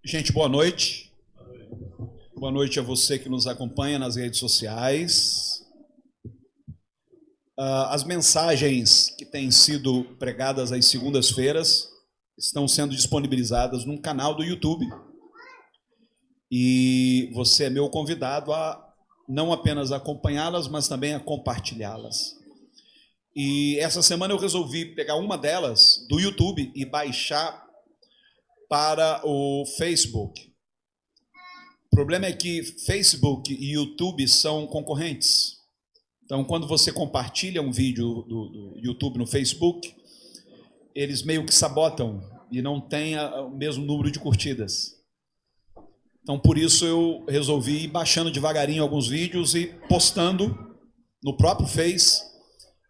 Gente, boa noite. Boa noite a você que nos acompanha nas redes sociais. As mensagens que têm sido pregadas às segundas-feiras estão sendo disponibilizadas num canal do YouTube. E você é meu convidado a não apenas acompanhá-las, mas também a compartilhá-las. E essa semana eu resolvi pegar uma delas do YouTube e baixar para o Facebook. O problema é que Facebook e YouTube são concorrentes. Então, quando você compartilha um vídeo do YouTube no Facebook, eles meio que sabotam e não têm o mesmo número de curtidas. Então, por isso eu resolvi ir baixando devagarinho alguns vídeos e postando no próprio Face.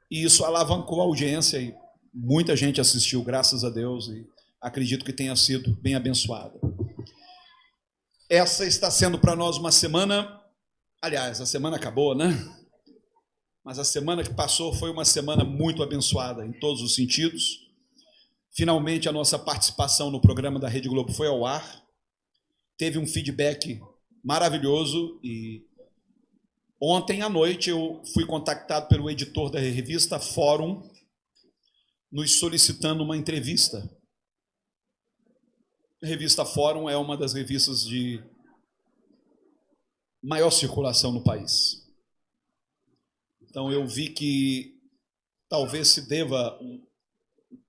E isso alavancou a audiência e muita gente assistiu, graças a Deus, e acredito que tenha sido bem abençoada. Essa está sendo para nós uma semana, aliás, a semana acabou, né? Mas a semana que passou foi uma semana muito abençoada em todos os sentidos. Finalmente a nossa participação no programa da Rede Globo foi ao ar. Teve um feedback maravilhoso e ontem à noite eu fui contactado pelo editor da revista Fórum, nos solicitando uma entrevista. A revista Fórum é uma das revistas de maior circulação no país. Então eu vi que talvez se deva um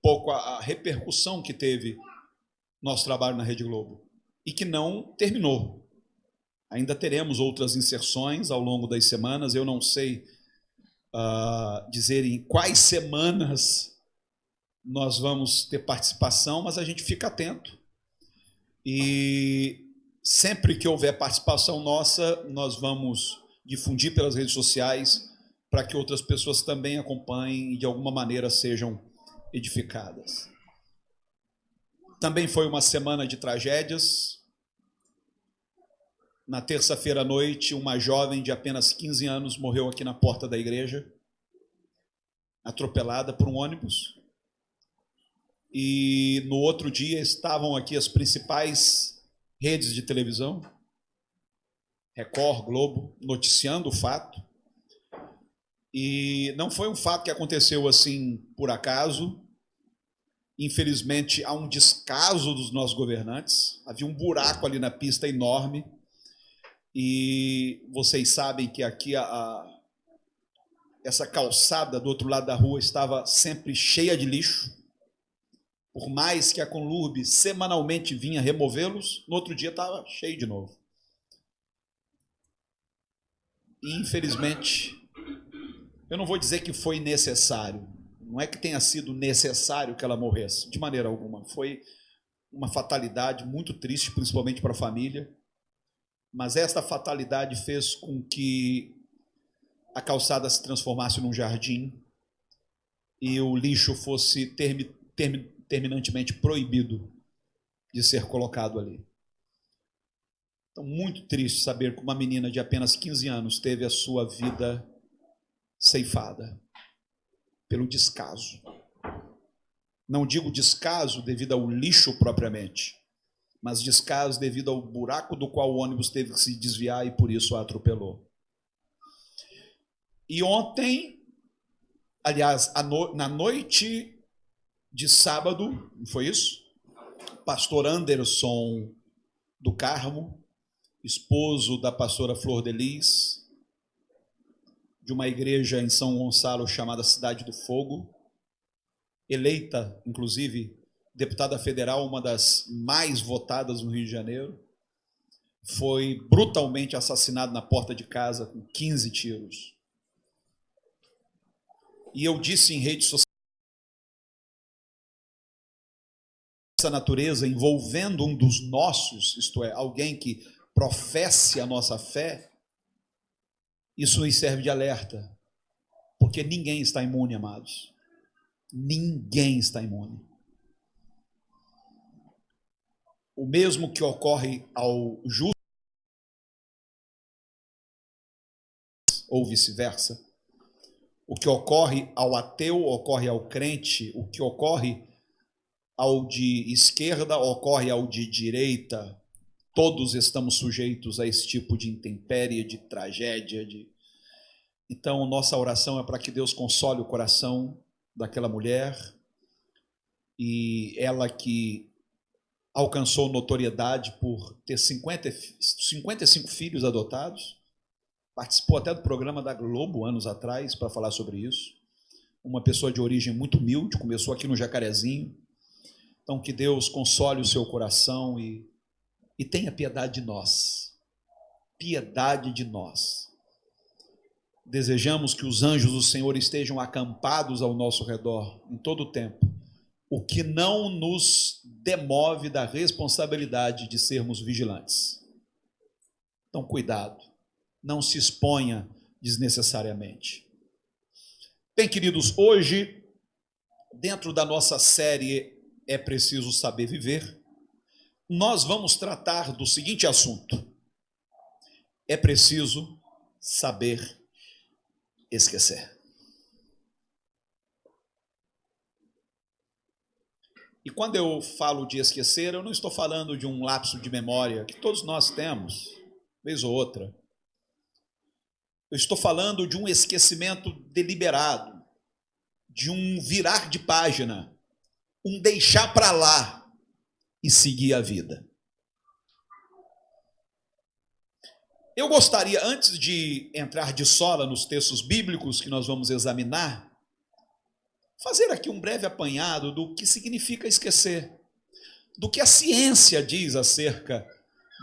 pouco à repercussão que teve nosso trabalho na Rede Globo e que não terminou. Ainda teremos outras inserções ao longo das semanas. Eu não sei dizer em quais semanas nós vamos ter participação, mas a gente fica atento. E sempre que houver participação nossa, nós vamos difundir pelas redes sociais para que outras pessoas também acompanhem e de alguma maneira sejam edificadas. Também foi uma semana de tragédias. Na terça-feira à noite, uma jovem de apenas 15 anos morreu aqui na porta da igreja, atropelada por um ônibus. E no outro dia estavam aqui as principais redes de televisão, Record, Globo, noticiando o fato. E não foi um fato que aconteceu assim por acaso. Infelizmente, há um descaso dos nossos governantes. Havia um buraco ali na pista enorme. E vocês sabem que aqui essa calçada do outro lado da rua estava sempre cheia de lixo. Por mais que a Conlurb semanalmente vinha removê-los, no outro dia estava cheio de novo. E, infelizmente, eu não vou dizer que foi necessário. Não é que tenha sido necessário que ela morresse, de maneira alguma. Foi uma fatalidade muito triste, principalmente para a família. Mas esta fatalidade fez com que a calçada se transformasse num jardim e o lixo fosse terminantemente proibido de ser colocado ali. Então, muito triste saber que uma menina de apenas 15 anos teve a sua vida ceifada pelo descaso. Não digo descaso devido ao lixo propriamente, mas descaso devido ao buraco do qual o ônibus teve que se desviar e por isso a atropelou. E ontem, aliás, na noite de sábado, não foi isso? Pastor Anderson do Carmo, esposo da pastora Flor de Lis, de uma igreja em São Gonçalo chamada Cidade do Fogo, eleita, inclusive, deputada federal, uma das mais votadas no Rio de Janeiro, foi brutalmente assassinado na porta de casa com 15 tiros. E eu disse em redes sociais, essa natureza envolvendo um dos nossos, isto é, alguém que professe a nossa fé, isso nos serve de alerta, porque ninguém está imune, amados. Ninguém está imune. o mesmo que ocorre ao justo, ou vice-versa. O que ocorre ao ateu ocorre ao crente, o que ocorre ao de esquerda ocorre ao de direita. Todos estamos sujeitos a esse tipo de intempérie, de tragédia. Então, nossa oração é para que Deus console o coração daquela mulher, e ela que alcançou notoriedade por ter 55 filhos adotados, participou até do programa da Globo anos atrás para falar sobre isso. Uma pessoa de origem muito humilde, começou aqui no Jacarezinho. Então, que Deus console o seu coração e tenha piedade de nós. Piedade de nós. Desejamos que os anjos do Senhor estejam acampados ao nosso redor em todo o tempo, o que não nos demove da responsabilidade de sermos vigilantes. Então, cuidado. Não se exponha desnecessariamente. Bem, queridos, hoje, dentro da nossa série É Preciso Saber Viver, nós vamos tratar do seguinte assunto: é preciso saber esquecer. E quando eu falo de esquecer, eu não estou falando de um lapso de memória que todos nós temos, vez ou outra. Eu estou falando de um esquecimento deliberado, de um virar de página, um deixar para lá e seguir a vida. Eu gostaria, antes de entrar de sola nos textos bíblicos que nós vamos examinar, fazer aqui um breve apanhado do que significa esquecer, do que a ciência diz acerca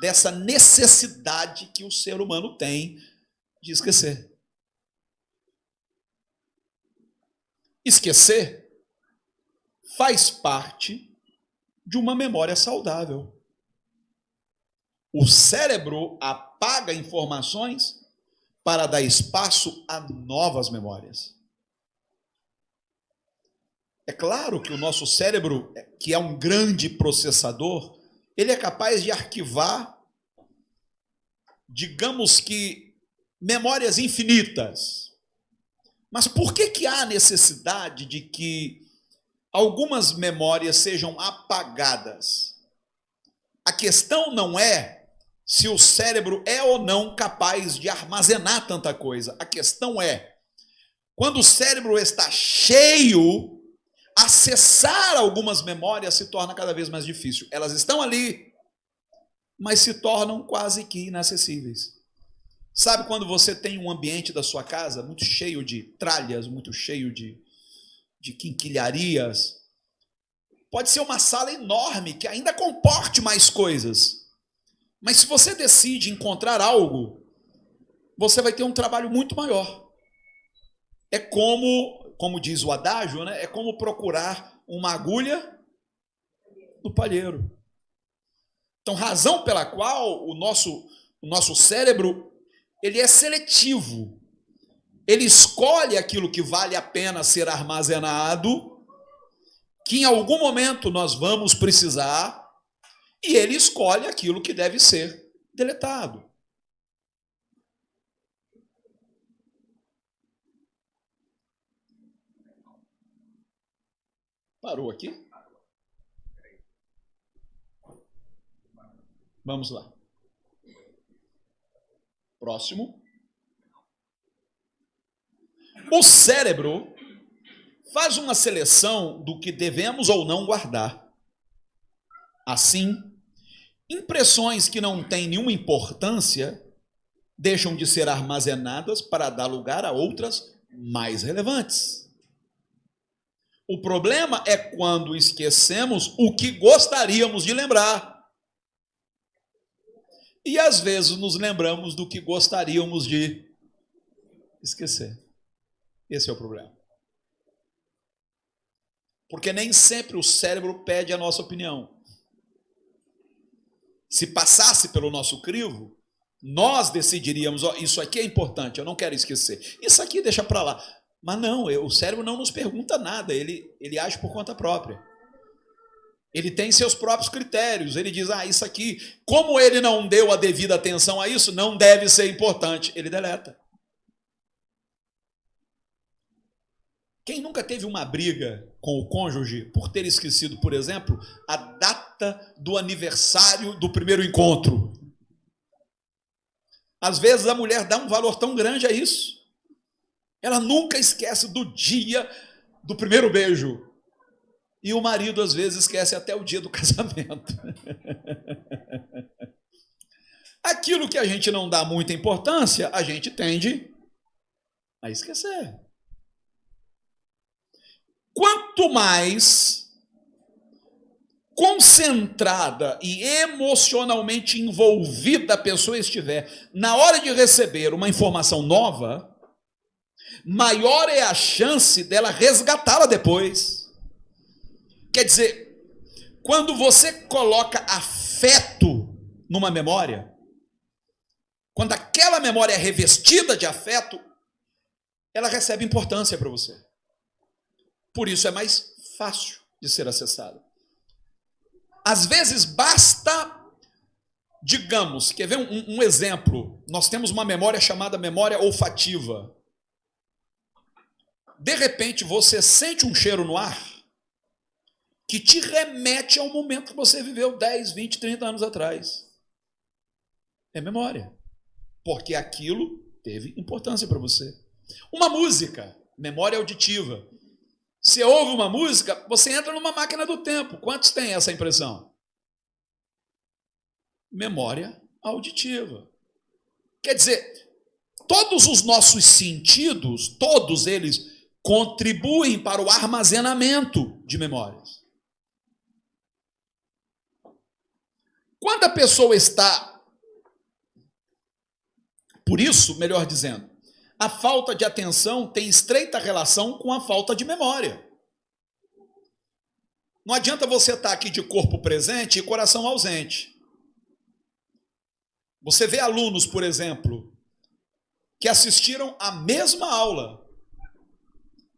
dessa necessidade que o ser humano tem de esquecer. Esquecer faz parte de uma memória saudável. O cérebro apaga informações para dar espaço a novas memórias. É claro que o nosso cérebro, que é um grande processador, ele é capaz de arquivar, digamos que, memórias infinitas. Mas por que há necessidade de que algumas memórias sejam apagadas? A questão não é se o cérebro é ou não capaz de armazenar tanta coisa. A questão é, quando o cérebro está cheio, acessar algumas memórias se torna cada vez mais difícil. Elas estão ali, mas se tornam quase que inacessíveis. Sabe quando você tem um ambiente da sua casa muito cheio de tralhas, muito cheio de quinquilharias? Pode ser uma sala enorme que ainda comporte mais coisas. Mas se você decide encontrar algo, você vai ter um trabalho muito maior. É como diz o adágio, né? É como procurar uma agulha no palheiro. Então, razão pela qual o nosso cérebro, ele é seletivo. Ele escolhe aquilo que vale a pena ser armazenado, que em algum momento nós vamos precisar, e ele escolhe aquilo que deve ser deletado. Parou aqui? Vamos lá. Próximo. O cérebro faz uma seleção do que devemos ou não guardar. Assim, impressões que não têm nenhuma importância deixam de ser armazenadas para dar lugar a outras mais relevantes. O problema é quando esquecemos o que gostaríamos de lembrar. E às vezes nos lembramos do que gostaríamos de esquecer. Esse é o problema. Porque nem sempre o cérebro pede a nossa opinião. Se passasse pelo nosso crivo, nós decidiríamos, isso aqui é importante, eu não quero esquecer. Isso aqui deixa para lá. Mas não, o cérebro não nos pergunta nada, ele age por conta própria. Ele tem seus próprios critérios. Ele diz, isso aqui, como ele não deu a devida atenção a isso, não deve ser importante. Ele deleta. Quem nunca teve uma briga com o cônjuge por ter esquecido, por exemplo, a data do aniversário do primeiro encontro? Às vezes a mulher dá um valor tão grande a isso. Ela nunca esquece do dia do primeiro beijo. E o marido, às vezes, esquece até o dia do casamento. Aquilo que a gente não dá muita importância, a gente tende a esquecer. Quanto mais concentrada e emocionalmente envolvida a pessoa estiver na hora de receber uma informação nova, maior é a chance dela resgatá-la depois. Quer dizer, quando você coloca afeto numa memória, quando aquela memória é revestida de afeto, ela recebe importância para você. Por isso é mais fácil de ser acessada. Às vezes basta, digamos, quer ver um exemplo? Nós temos uma memória chamada memória olfativa. De repente você sente um cheiro no ar que te remete ao momento que você viveu 10, 20, 30 anos atrás. É memória. Porque aquilo teve importância para você. Uma música, memória auditiva. Você ouve uma música, você entra numa máquina do tempo. Quantos têm essa impressão? Memória auditiva. Quer dizer, todos os nossos sentidos, todos eles contribuem para o armazenamento de memórias. Quando a pessoa está... Por isso, melhor dizendo, a falta de atenção tem estreita relação com a falta de memória. Não adianta você estar aqui de corpo presente e coração ausente. Você vê alunos, por exemplo, que assistiram à mesma aula,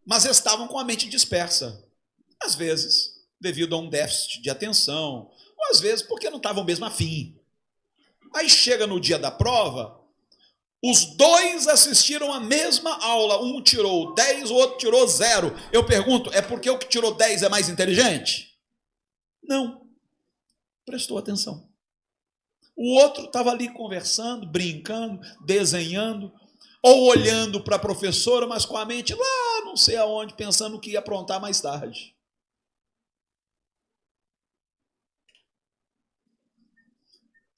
mas estavam com a mente dispersa. Às vezes, devido a um déficit de atenção, ou às vezes porque não estavam mesmo afim. Aí chega no dia da prova, os dois assistiram a mesma aula, um tirou 10, o outro tirou 0. Eu pergunto, é porque o que tirou 10 é mais inteligente? Não, prestou atenção. O outro estava ali conversando, brincando, desenhando, ou olhando para a professora, mas com a mente lá, não sei aonde, pensando o que ia aprontar mais tarde.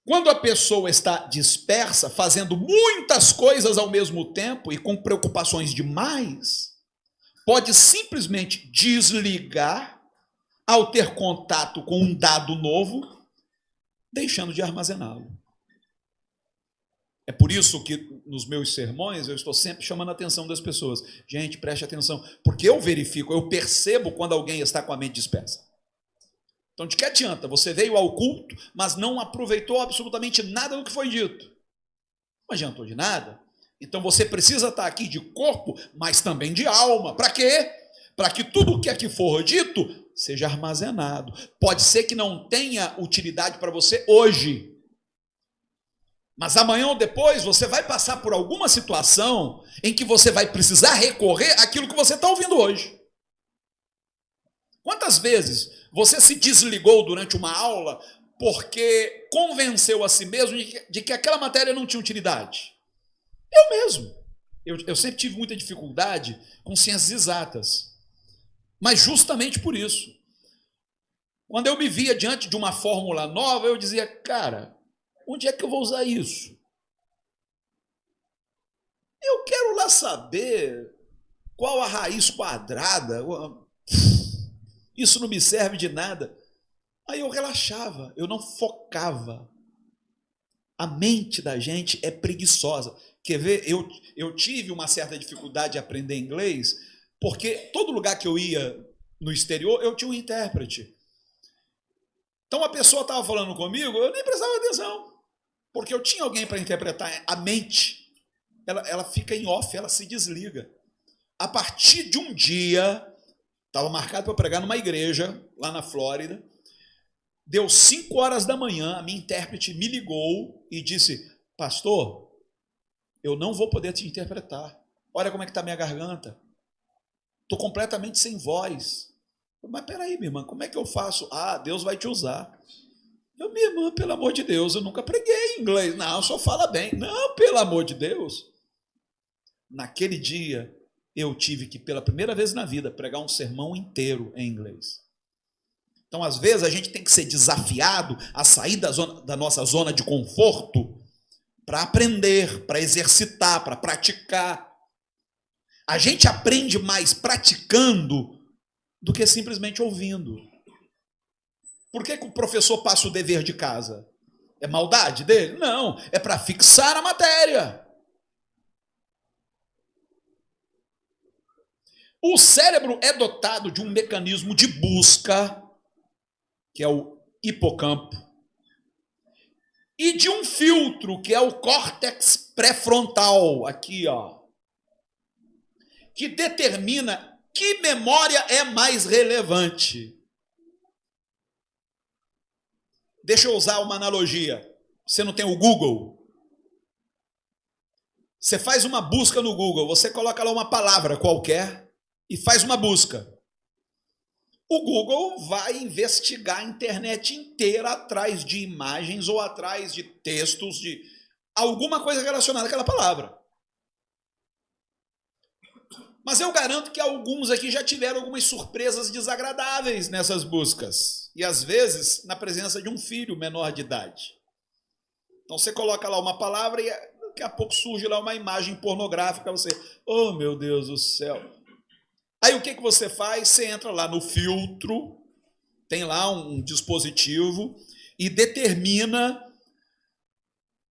Quando a pessoa está dispersa, fazendo muitas coisas ao mesmo tempo e com preocupações demais, pode simplesmente desligar ao ter contato com um dado novo, deixando de armazená-lo. É por isso que nos meus sermões eu estou sempre chamando a atenção das pessoas. Gente, preste atenção, porque eu verifico, eu percebo quando alguém está com a mente dispersa. Então, de que adianta? Você veio ao culto, mas não aproveitou absolutamente nada do que foi dito. Não adiantou de nada. Então, você precisa estar aqui de corpo, mas também de alma. Para quê? Para que tudo o que aqui for dito seja armazenado. Pode ser que não tenha utilidade para você hoje, mas amanhã ou depois você vai passar por alguma situação em que você vai precisar recorrer àquilo que você está ouvindo hoje. Quantas vezes você se desligou durante uma aula porque convenceu a si mesmo de que aquela matéria não tinha utilidade? Eu mesmo. Eu sempre tive muita dificuldade com ciências exatas. Mas justamente por isso. Quando eu me via diante de uma fórmula nova, eu dizia, cara, onde é que eu vou usar isso? Eu quero lá saber qual a raiz quadrada. Isso não me serve de nada. Aí eu relaxava, eu não focava. A mente da gente é preguiçosa. Quer ver? Eu tive uma certa dificuldade de aprender inglês, porque todo lugar que eu ia no exterior, eu tinha um intérprete. Então a pessoa estava falando comigo, eu nem prestava atenção, porque eu tinha alguém para interpretar. A mente, ela fica em off, ela se desliga. A partir de um dia, estava marcado para eu pregar numa igreja, lá na Flórida, Deu 5 horas da manhã, a minha intérprete me ligou e disse: pastor, eu não vou poder te interpretar. Olha como é que está minha garganta. Estou completamente sem voz. Mas peraí, minha irmã, como é que eu faço? Ah, Deus vai te usar. Minha irmã, pelo amor de Deus, eu nunca preguei em inglês. Não, só fala bem. Não, pelo amor de Deus. Naquele dia, eu tive que, pela primeira vez na vida, pregar um sermão inteiro em inglês. Então, às vezes, a gente tem que ser desafiado a sair da nossa zona de conforto para aprender, para exercitar, para praticar. A gente aprende mais praticando do que simplesmente ouvindo. Por que o professor passa o dever de casa? É maldade dele? Não, é para fixar a matéria. O cérebro é dotado de um mecanismo de busca, que é o hipocampo, e de um filtro, que é o córtex pré-frontal, aqui, ó, que determina que memória é mais relevante. Deixa eu usar uma analogia. Você não tem o Google? Você faz uma busca no Google, você coloca lá uma palavra qualquer e faz uma busca. O Google vai investigar a internet inteira atrás de imagens ou atrás de textos, de alguma coisa relacionada àquela palavra. Mas eu garanto que alguns aqui já tiveram algumas surpresas desagradáveis nessas buscas. E às vezes na presença de um filho menor de idade. Então você coloca lá uma palavra e daqui a pouco surge lá uma imagem pornográfica. Você, oh meu Deus do céu. Aí o que você faz? Você entra lá no filtro, tem lá um dispositivo e determina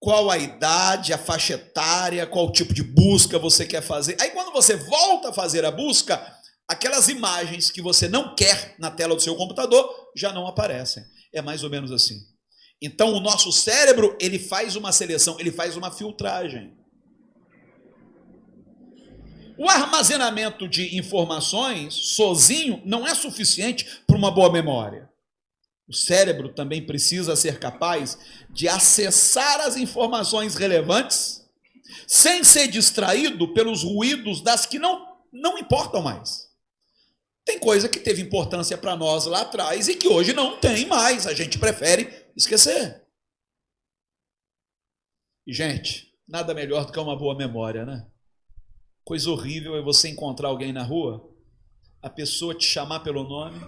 qual a idade, a faixa etária, qual tipo de busca você quer fazer. Aí quando você volta a fazer a busca, aquelas imagens que você não quer na tela do seu computador já não aparecem. É mais ou menos assim. Então o nosso cérebro, ele faz uma seleção, ele faz uma filtragem. O armazenamento de informações sozinho não é suficiente para uma boa memória. O cérebro também precisa ser capaz de acessar as informações relevantes sem ser distraído pelos ruídos das que não importam mais. Tem coisa que teve importância para nós lá atrás e que hoje não tem mais. A gente prefere esquecer. E, gente, nada melhor do que uma boa memória, né? Coisa horrível é você encontrar alguém na rua, a pessoa te chamar pelo nome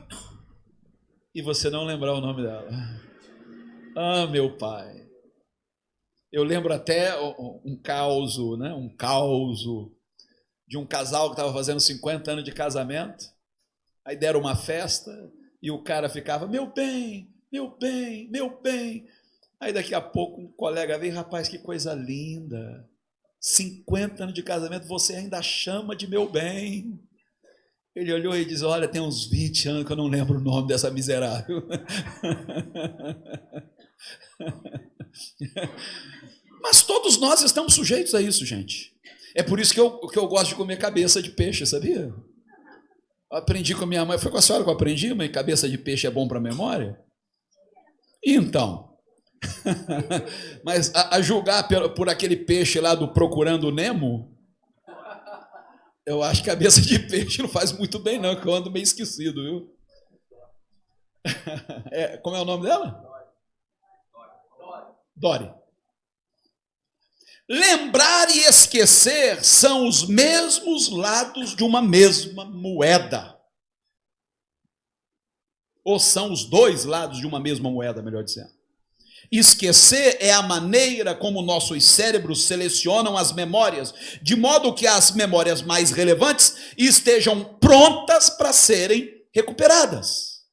e você não lembrar o nome dela. Ah, meu pai. Eu lembro até um caos, né? Um caos de um casal que estava fazendo 50 anos de casamento. Aí deram uma festa e o cara ficava, meu bem, meu bem, meu bem. Aí daqui a pouco um colega veio, rapaz, que coisa linda. 50 anos de casamento, você ainda chama de meu bem. Ele olhou e disse, olha, tem uns 20 anos que eu não lembro o nome dessa miserável. Mas todos nós estamos sujeitos a isso, gente. É por isso que eu gosto de comer cabeça de peixe, sabia? Eu aprendi com a minha mãe, foi com a senhora que eu aprendi, mas cabeça de peixe é bom para a memória? Então... Mas a julgar por aquele peixe lá do Procurando Nemo, eu acho que cabeça de peixe não faz muito bem não, que eu ando meio esquecido, viu? Como é o nome dela? Dory. Lembrar e esquecer são os mesmos lados de uma mesma moeda. Ou são os dois lados de uma mesma moeda, melhor dizendo. Esquecer é a maneira como nossos cérebros selecionam as memórias, de modo que as memórias mais relevantes estejam prontas para serem recuperadas.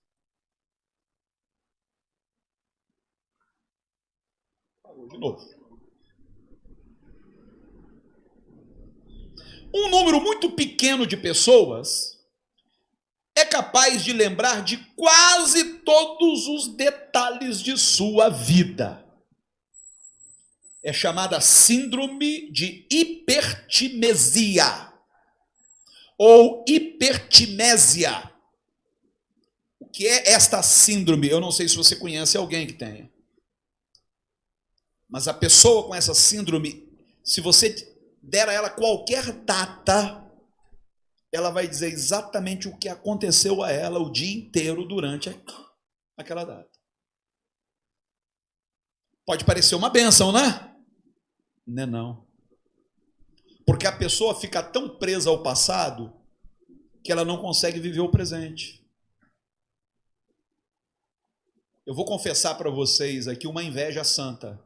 De novo. Um número muito pequeno de pessoas é capaz de lembrar de quase todos os detalhes de sua vida. É chamada síndrome de hipertimesia ou hipertimésia. O que é esta síndrome? Eu não sei se você conhece alguém que tenha. Mas a pessoa com essa síndrome, se você der a ela qualquer data, ela vai dizer exatamente o que aconteceu a ela o dia inteiro durante aquela data. Pode parecer uma bênção, né? Não é não. Porque a pessoa fica tão presa ao passado que ela não consegue viver o presente. Eu vou confessar para vocês aqui uma inveja santa.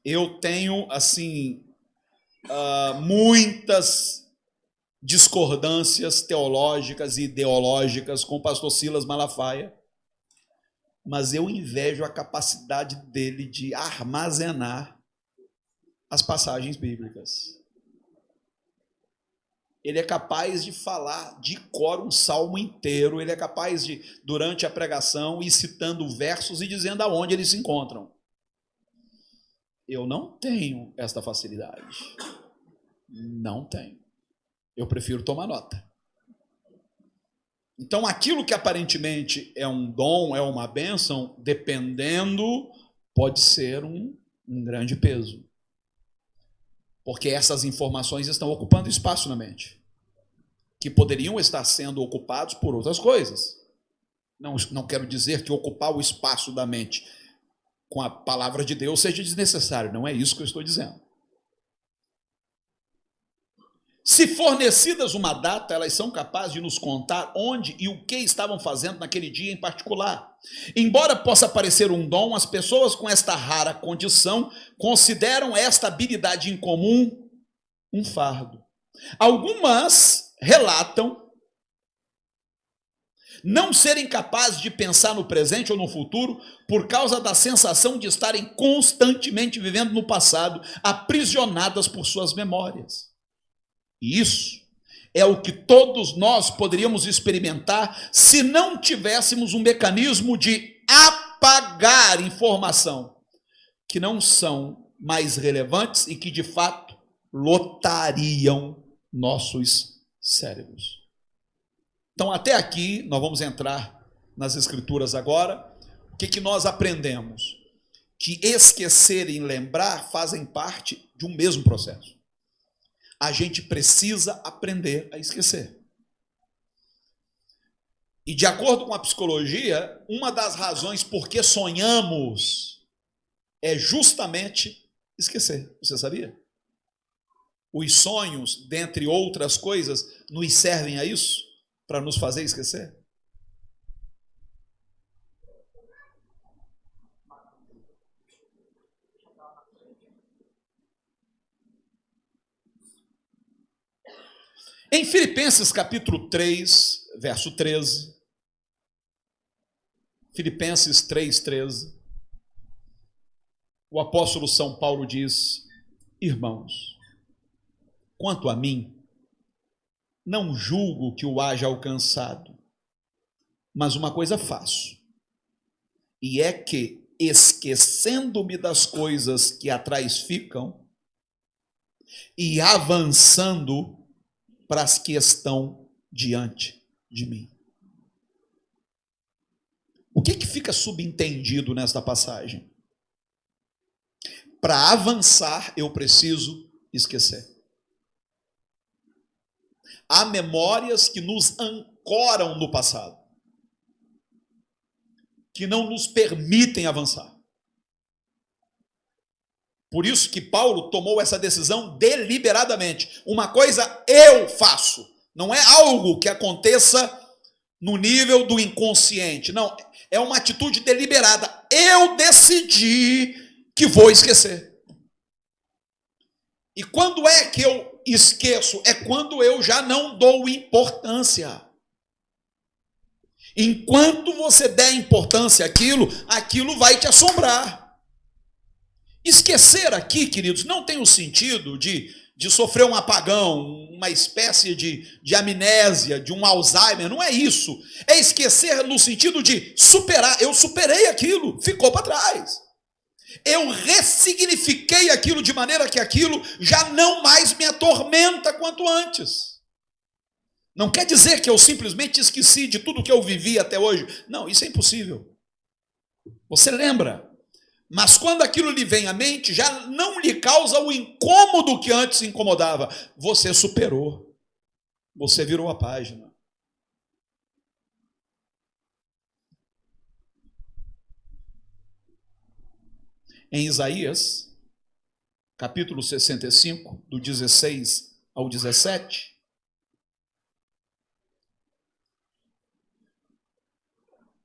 Eu tenho, assim, muitas discordâncias teológicas e ideológicas com o pastor Silas Malafaia, mas eu invejo a capacidade dele de armazenar as passagens bíblicas. Ele é capaz de falar de cor um salmo inteiro, ele é capaz de, durante a pregação, ir citando versos e dizendo aonde eles se encontram. Eu não tenho esta facilidade. Não tenho. Eu prefiro tomar nota. Então, aquilo que aparentemente é um dom, é uma bênção, dependendo, pode ser um grande peso. Porque essas informações estão ocupando espaço na mente, que poderiam estar sendo ocupados por outras coisas. Não quero dizer que ocupar o espaço da mente com a palavra de Deus seja desnecessário. Não é isso que eu estou dizendo. Se fornecidas uma data, elas são capazes de nos contar onde e o que estavam fazendo naquele dia em particular. Embora possa parecer um dom, as pessoas com esta rara condição consideram esta habilidade em comum um fardo. Algumas relatam não serem capazes de pensar no presente ou no futuro por causa da sensação de estarem constantemente vivendo no passado, aprisionadas por suas memórias. E isso é o que todos nós poderíamos experimentar se não tivéssemos um mecanismo de apagar informação que não são mais relevantes e que, de fato, lotariam nossos cérebros. Então, até aqui, nós vamos entrar nas Escrituras agora. O que nós aprendemos? Que esquecer e lembrar fazem parte de um mesmo processo. A gente precisa aprender a esquecer. E de acordo com a psicologia, uma das razões por que sonhamos é justamente esquecer. Você sabia? Os sonhos, dentre outras coisas, nos servem a isso? Para nos fazer esquecer? Em Filipenses capítulo 3, verso 13, Filipenses 3, 13, o apóstolo São Paulo diz: irmãos, quanto a mim, não julgo que o haja alcançado, mas uma coisa faço, e é que, esquecendo-me das coisas que atrás ficam, e avançando para as que estão diante de mim. O que fica subentendido nesta passagem? Para avançar, eu preciso esquecer. Há memórias que nos ancoram no passado, que não nos permitem avançar. Por isso que Paulo tomou essa decisão deliberadamente. Uma coisa eu faço, não é algo que aconteça no nível do inconsciente. Não, é uma atitude deliberada. Eu decidi que vou esquecer. E quando é que eu esqueço? É quando eu já não dou importância. Enquanto você der importância àquilo, aquilo vai te assombrar. Esquecer aqui, queridos, não tem o sentido de sofrer um apagão, uma espécie de amnésia, de um Alzheimer. Não é isso. É esquecer no sentido de superar. Eu superei aquilo, ficou para trás. Eu ressignifiquei aquilo de maneira que aquilo já não mais me atormenta quanto antes. Não quer dizer que eu simplesmente esqueci de tudo que eu vivi até hoje. Não, isso é impossível. Você lembra, mas quando aquilo lhe vem à mente, já não lhe causa o incômodo que antes incomodava. Você superou. Você virou a página. Em Isaías, capítulo 65, do 16 ao 17,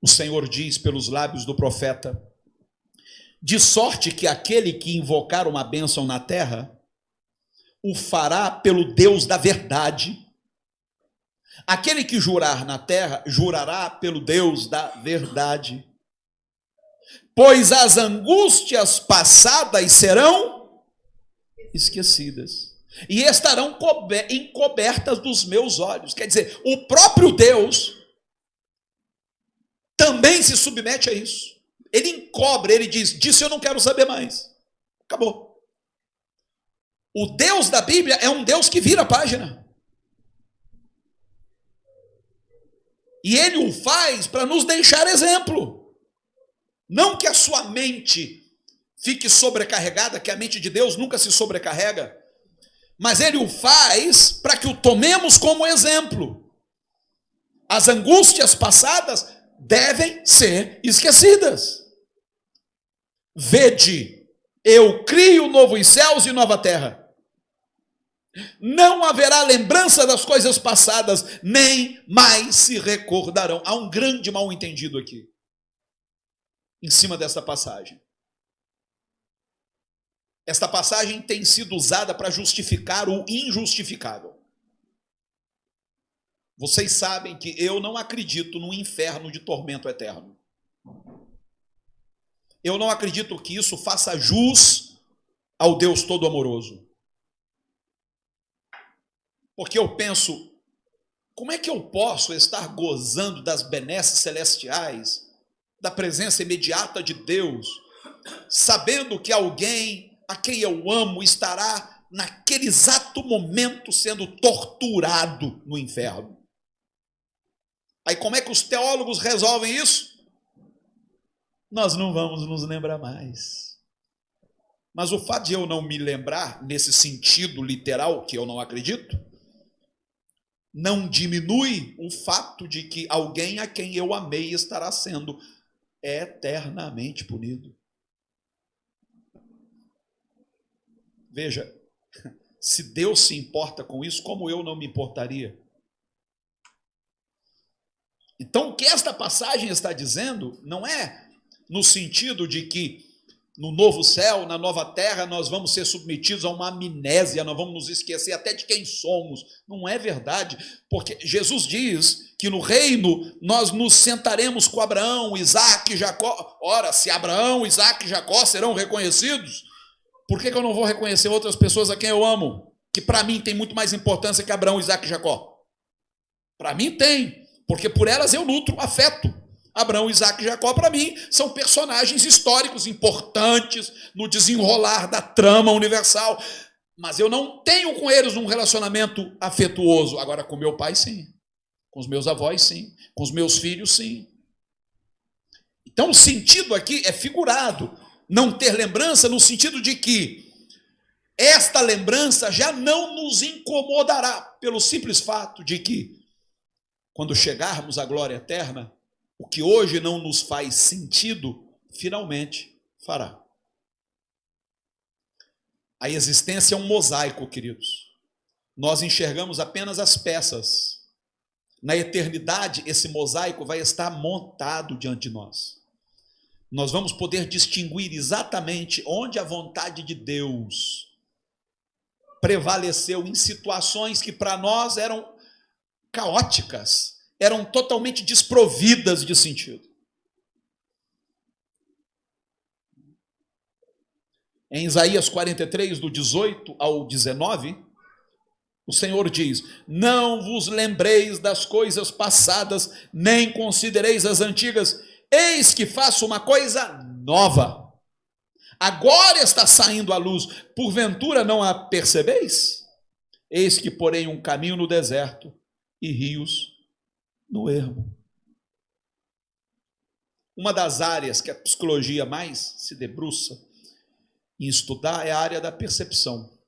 o Senhor diz pelos lábios do profeta: de sorte que aquele que invocar uma bênção na terra, o fará pelo Deus da verdade. Aquele que jurar na terra, jurará pelo Deus da verdade. Pois as angústias passadas serão esquecidas, e estarão encobertas dos meus olhos. Quer dizer, o próprio Deus também se submete a isso. Ele encobre, ele diz: disso eu não quero saber mais. Acabou. O Deus da Bíblia é um Deus que vira a página. E ele o faz para nos deixar exemplo. Não que a sua mente fique sobrecarregada, que a mente de Deus nunca se sobrecarrega, mas ele o faz para que o tomemos como exemplo. As angústias passadas devem ser esquecidas. Vede, eu crio novos céus e nova terra. Não haverá lembrança das coisas passadas, nem mais se recordarão. Há um grande mal-entendido aqui, em cima desta passagem. Esta passagem tem sido usada para justificar o injustificável. Vocês sabem que eu não acredito no inferno de tormento eterno. Eu não acredito que isso faça jus ao Deus todo-amoroso. Porque eu penso, como é que eu posso estar gozando das benesses celestiais, da presença imediata de Deus, sabendo que alguém a quem eu amo estará naquele exato momento sendo torturado no inferno? Aí como é que os teólogos resolvem isso? Nós não vamos nos lembrar mais. Mas o fato de eu não me lembrar, nesse sentido literal, que eu não acredito, não diminui o fato de que alguém a quem eu amei estará sendo eternamente punido. Veja, se Deus se importa com isso, como eu não me importaria? Então, o que esta passagem está dizendo não é no sentido de que no novo céu, na nova terra, nós vamos ser submetidos a uma amnésia, nós vamos nos esquecer até de quem somos. Não é verdade, porque Jesus diz que no reino nós nos sentaremos com Abraão, Isaac e Jacó. Ora, se Abraão, Isaac e Jacó serão reconhecidos, por que eu não vou reconhecer outras pessoas a quem eu amo? Que para mim tem muito mais importância que Abraão, Isaac e Jacó. Para mim tem, porque por elas eu nutro afeto. Abraão, Isaac e Jacó, para mim, são personagens históricos importantes no desenrolar da trama universal. Mas eu não tenho com eles um relacionamento afetuoso. Agora, com meu pai, sim. Com os meus avós, sim. Com os meus filhos, sim. Então, o sentido aqui é figurado. Não ter lembrança no sentido de que esta lembrança já não nos incomodará, pelo simples fato de que, quando chegarmos à glória eterna, o que hoje não nos faz sentido, finalmente fará. A existência é um mosaico, queridos. Nós enxergamos apenas as peças. Na eternidade, esse mosaico vai estar montado diante de nós. Nós vamos poder distinguir exatamente onde a vontade de Deus prevaleceu em situações que para nós eram caóticas, eram totalmente desprovidas de sentido. Em Isaías 43, do 18 ao 19, o Senhor diz: não vos lembreis das coisas passadas, nem considereis as antigas. Eis que faço uma coisa nova. Agora está saindo a luz. Porventura não a percebeis? Eis que porém um caminho no deserto e rios no ermo. Uma das áreas que a psicologia mais se debruça em estudar é a área da percepção.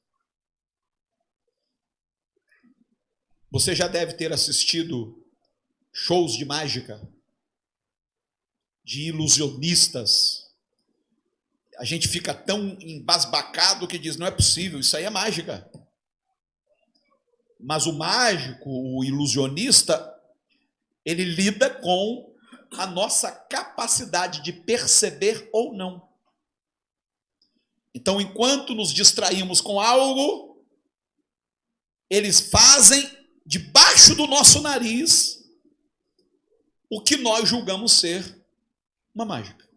Você já deve ter assistido shows de mágica, de ilusionistas. A gente fica tão embasbacado que diz, não é possível, isso aí é mágica. Mas o mágico, o ilusionista, ele lida com a nossa capacidade de perceber ou não. Então, enquanto nos distraímos com algo, eles fazem debaixo do nosso nariz o que nós julgamos ser uma mágica.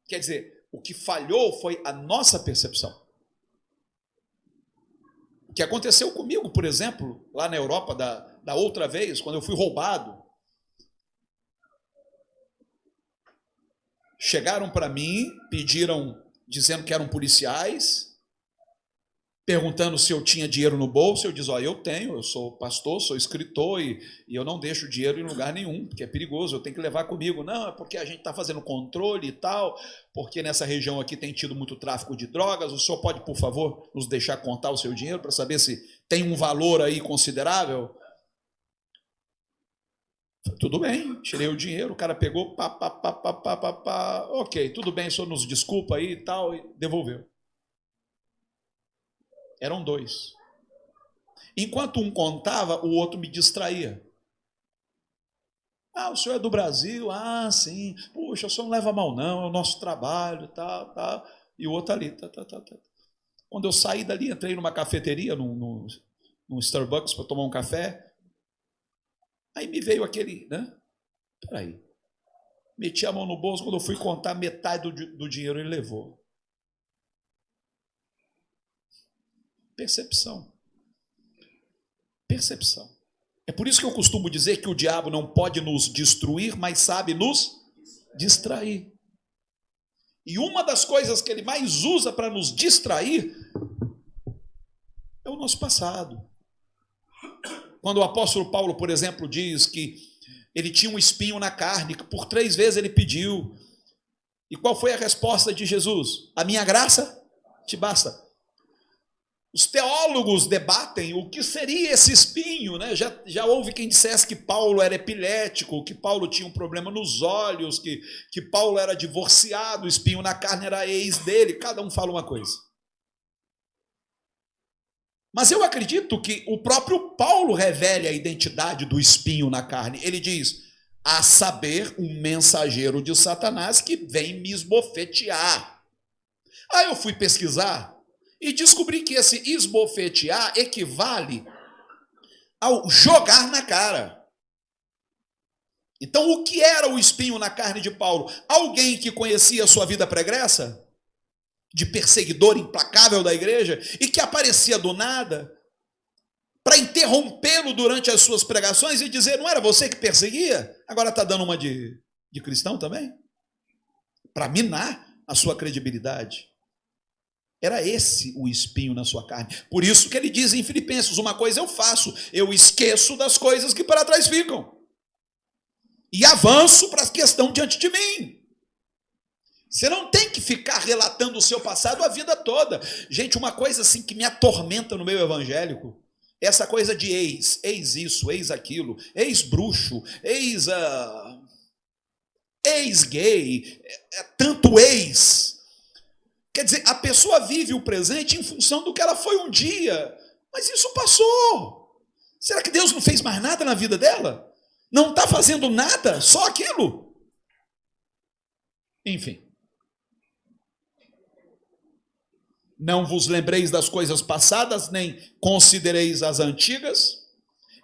Quer dizer, o que falhou foi a nossa percepção. O que aconteceu comigo, por exemplo, lá na Europa, da outra vez, quando eu fui roubado, chegaram para mim, pediram, dizendo que eram policiais, perguntando se eu tinha dinheiro no bolso. Eu disse, olha, eu tenho, eu sou pastor, sou escritor e eu não deixo dinheiro em lugar nenhum, porque é perigoso, eu tenho que levar comigo. Não, é porque a gente está fazendo controle e tal, porque nessa região aqui tem tido muito tráfico de drogas, o senhor pode, por favor, nos deixar contar o seu dinheiro para saber se tem um valor aí considerável? Tudo bem, tirei o dinheiro, o cara pegou, ok, tudo bem, o senhor nos desculpa aí e tal, e devolveu. Eram dois. Enquanto um contava, o outro me distraía. Ah, o senhor é do Brasil? Ah, sim. Puxa, o senhor não leva mal não, é o nosso trabalho, tal, tal. E o outro ali, tá. Quando eu saí dali, entrei numa cafeteria, num Starbucks para tomar um café. Aí me veio aquele, né? Peraí. Meti a mão no bolso, quando eu fui contar, metade do dinheiro ele levou. Percepção. Percepção. É por isso que eu costumo dizer que o diabo não pode nos destruir, mas sabe nos distrair. E uma das coisas que ele mais usa para nos distrair é o nosso passado. Quando o apóstolo Paulo, por exemplo, diz que ele tinha um espinho na carne, que por 3 vezes ele pediu. E qual foi a resposta de Jesus? A minha graça te basta. Os teólogos debatem o que seria esse espinho, né? Já houve quem dissesse que Paulo era epilético, que Paulo tinha um problema nos olhos, que Paulo era divorciado, o espinho na carne era ex dele, cada um fala uma coisa. Mas eu acredito que o próprio Paulo revela a identidade do espinho na carne. Ele diz, a saber, um mensageiro de Satanás que vem me esbofetear. Aí eu fui pesquisar e descobri que esse esbofetear equivale ao jogar na cara. Então, o que era o espinho na carne de Paulo? Alguém que conhecia a sua vida pregressa? De perseguidor implacável da igreja, e que aparecia do nada para interrompê-lo durante as suas pregações e dizer, não era você que perseguia? Agora está dando uma de cristão também? Para minar a sua credibilidade. Era esse o espinho na sua carne. Por isso que ele diz em Filipenses, uma coisa eu faço, eu esqueço das coisas que para trás ficam e avanço para a questão diante de mim. Você não tem que ficar relatando o seu passado a vida toda. Gente, uma coisa assim que me atormenta no meio evangélico, essa coisa de ex isso, ex aquilo, ex bruxo, ex gay, tanto ex. Quer dizer, a pessoa vive o presente em função do que ela foi um dia, mas isso passou. Será que Deus não fez mais nada na vida dela? Não está fazendo nada, só aquilo? Enfim. Não vos lembreis das coisas passadas, nem considereis as antigas.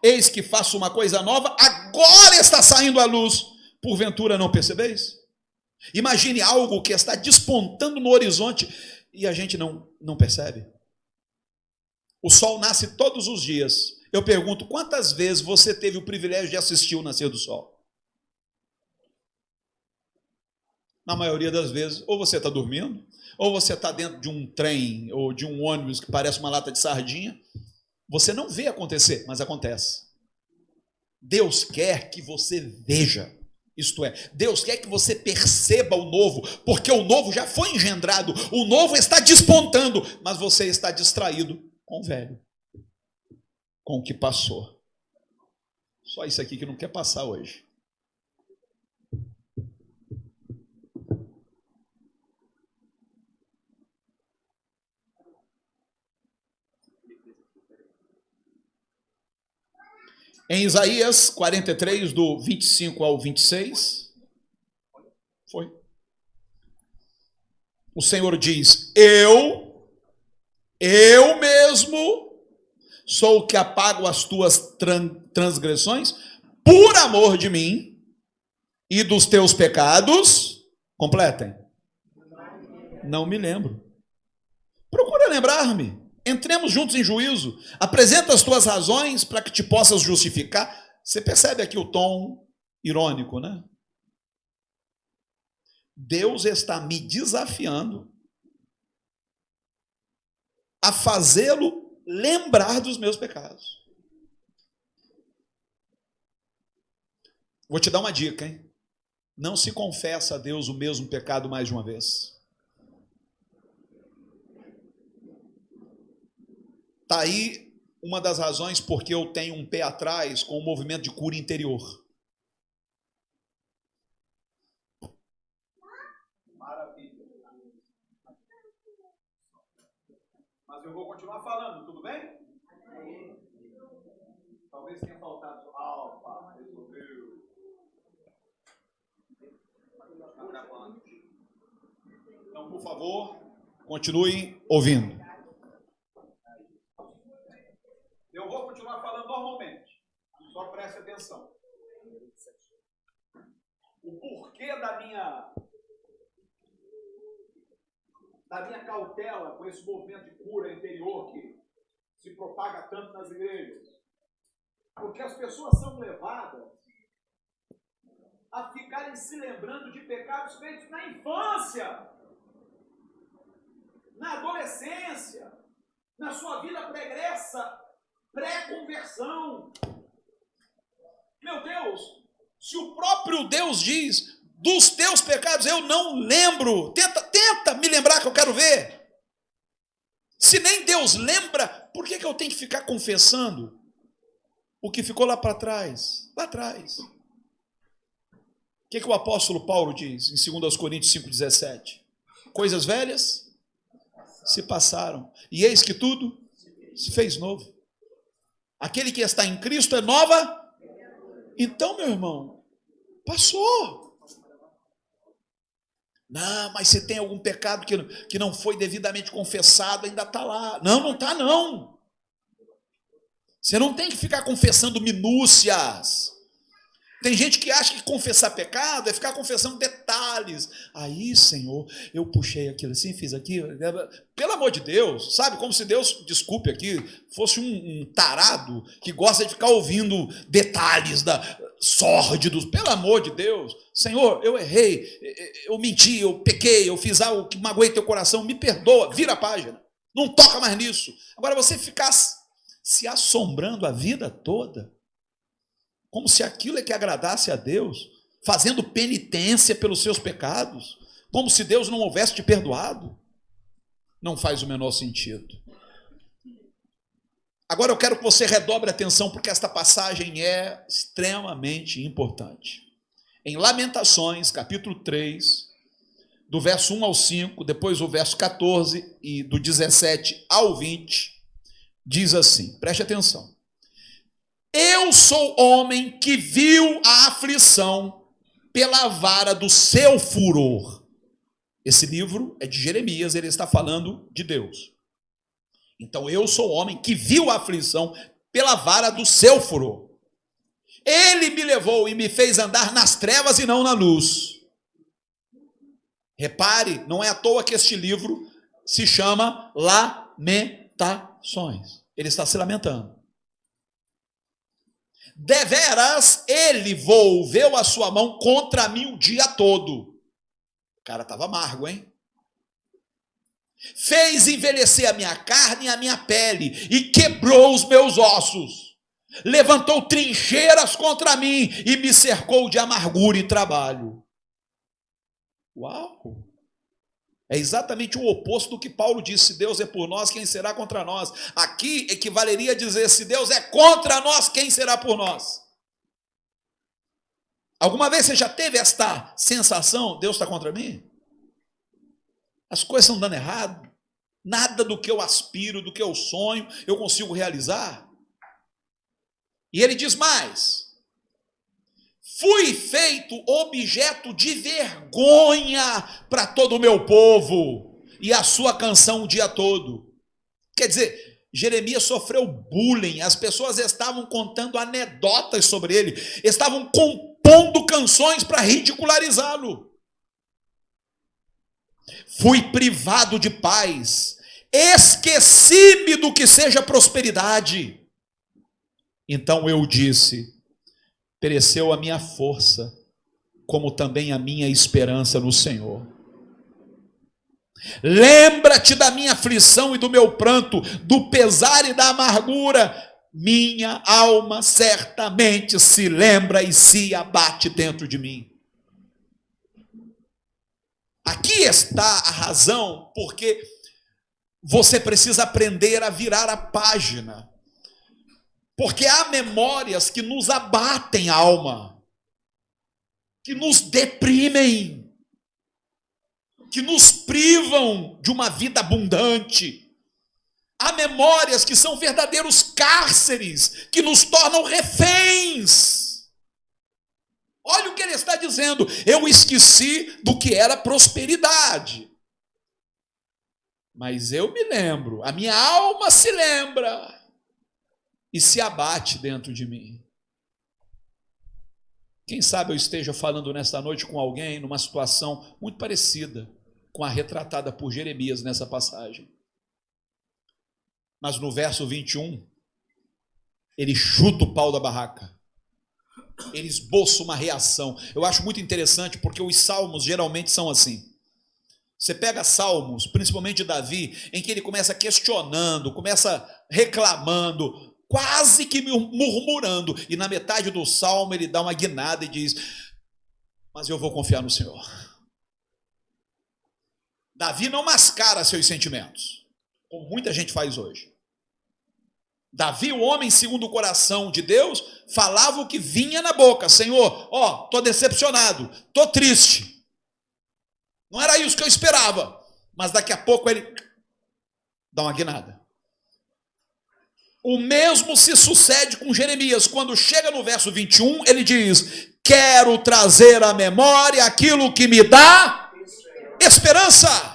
Eis que faço uma coisa nova, agora está saindo à luz. Porventura não percebeis? Imagine algo que está despontando no horizonte e a gente não percebe. O sol nasce todos os dias. Eu pergunto, quantas vezes você teve o privilégio de assistir o nascer do sol? Na maioria das vezes, ou você está dormindo, ou você está dentro de um trem ou de um ônibus que parece uma lata de sardinha, Você não vê acontecer, mas acontece. Deus quer que você veja. Isto é, Deus quer que você perceba o novo, porque o novo já foi engendrado, o novo está despontando, mas você está distraído com o velho, com o que passou. Só isso aqui que não quer passar hoje. Em Isaías 43, do 25 ao 26, foi. O Senhor diz: eu mesmo sou o que apago as tuas transgressões por amor de mim e dos teus pecados. Completem. Não me lembro. Procura lembrar-me. Entremos juntos em juízo. Apresenta as tuas razões para que te possas justificar. Você percebe aqui o tom irônico, né? Deus está me desafiando a fazê-lo lembrar dos meus pecados. Vou te dar uma dica, hein? Não se confessa a Deus o mesmo pecado mais de uma vez. Está aí uma das razões porque eu tenho um pé atrás com o movimento de cura interior. Maravilha. Mas eu vou continuar falando, tudo bem? Talvez tenha faltado alfa, resolveu. Está gravando. Então, por favor, continue ouvindo. Eu vou continuar falando normalmente, só preste atenção. O porquê da minha cautela com esse movimento de cura interior que se propaga tanto nas igrejas. Porque as pessoas são levadas a ficarem se lembrando de pecados feitos na infância, na adolescência, na sua vida pregressa, pré-conversão. Meu Deus, se o próprio Deus diz, dos teus pecados eu não lembro, tenta me lembrar que eu quero ver. Se nem Deus lembra, por que eu tenho que ficar confessando o que ficou lá para trás? Lá atrás. O que o apóstolo Paulo diz em 2 Coríntios 5,17? Coisas velhas se passaram, e eis que tudo se fez novo. Aquele que está em Cristo é nova. Então, meu irmão, passou. Não, mas se tem algum pecado que não foi devidamente confessado, ainda está lá. Não está não. Você não tem que ficar confessando minúcias. Tem gente que acha que confessar pecado é ficar confessando detalhes. Aí, Senhor, eu puxei aquilo assim, fiz aquilo. Pelo amor de Deus, sabe? Como se Deus, desculpe aqui, fosse um tarado que gosta de ficar ouvindo detalhes sórdidos. Pelo amor de Deus. Senhor, eu errei, eu menti, eu pequei, eu fiz algo que magoei teu coração. Me perdoa, vira a página. Não toca mais nisso. Agora você ficar se assombrando a vida toda, como se aquilo é que agradasse a Deus, fazendo penitência pelos seus pecados, como se Deus não houvesse te perdoado, não faz o menor sentido. Agora eu quero que você redobre a atenção, porque esta passagem é extremamente importante. Em Lamentações, capítulo 3, do verso 1 ao 5, depois o verso 14 e do 17 ao 20, diz assim, preste atenção. Eu sou homem que viu a aflição pela vara do seu furor. Esse livro é de Jeremias, ele está falando de Deus. Então eu sou homem que viu a aflição pela vara do seu furor. Ele me levou e me fez andar nas trevas e não na luz. Repare, não é à toa que este livro se chama Lamentações. Ele está se lamentando. Deveras ele volveu a sua mão contra mim o dia todo. O cara estava amargo, hein? fez envelhecer a minha carne e a minha pele, e quebrou os meus ossos, levantou trincheiras contra mim, e me cercou de amargura e trabalho. Uau! É exatamente o oposto do que Paulo disse: se Deus é por nós, quem será contra nós? Aqui equivaleria a dizer: se Deus é contra nós, quem será por nós? Alguma vez você já teve esta sensação: Deus está contra mim? As coisas estão dando errado, nada do que eu aspiro, do que eu sonho, eu consigo realizar. E ele diz mais: fui feito objeto de vergonha para todo o meu povo, e a sua canção o dia todo. Quer dizer, Jeremias sofreu bullying, as pessoas estavam contando anedotas sobre ele, estavam compondo canções para ridicularizá-lo. Fui privado de paz, esqueci-me do que seja prosperidade. Então eu disse: pereceu a minha força, como também a minha esperança no Senhor. Lembra-te da minha aflição e do meu pranto, do pesar e da amargura. Minha alma certamente se lembra e se abate dentro de mim. Aqui está a razão porque você precisa aprender a virar a página. Porque há memórias que nos abatem a alma, que nos deprimem, que nos privam de uma vida abundante. Há memórias que são verdadeiros cárceres, que nos tornam reféns. Olha o que ele está dizendo: eu esqueci do que era prosperidade. Mas eu me lembro, a minha alma se lembra e se abate dentro de mim. Quem sabe eu esteja falando nesta noite com alguém numa situação muito parecida com a retratada por Jeremias nessa passagem. Mas no verso 21, ele chuta o pau da barraca. Ele esboça uma reação. Eu acho muito interessante porque os salmos geralmente são assim. Você pega salmos, principalmente Davi, em que ele começa questionando, começa reclamando, quase que murmurando, e na metade do salmo ele dá uma guinada e diz: mas eu vou confiar no Senhor. Davi não mascara seus sentimentos, como muita gente faz hoje. Davi, o homem segundo o coração de Deus, falava o que vinha na boca: Senhor, estou decepcionado, estou triste, não era isso que eu esperava. Mas daqui a pouco ele dá uma guinada. O mesmo se sucede com Jeremias. Quando chega no verso 21, ele diz: quero trazer à memória aquilo que me dá esperança.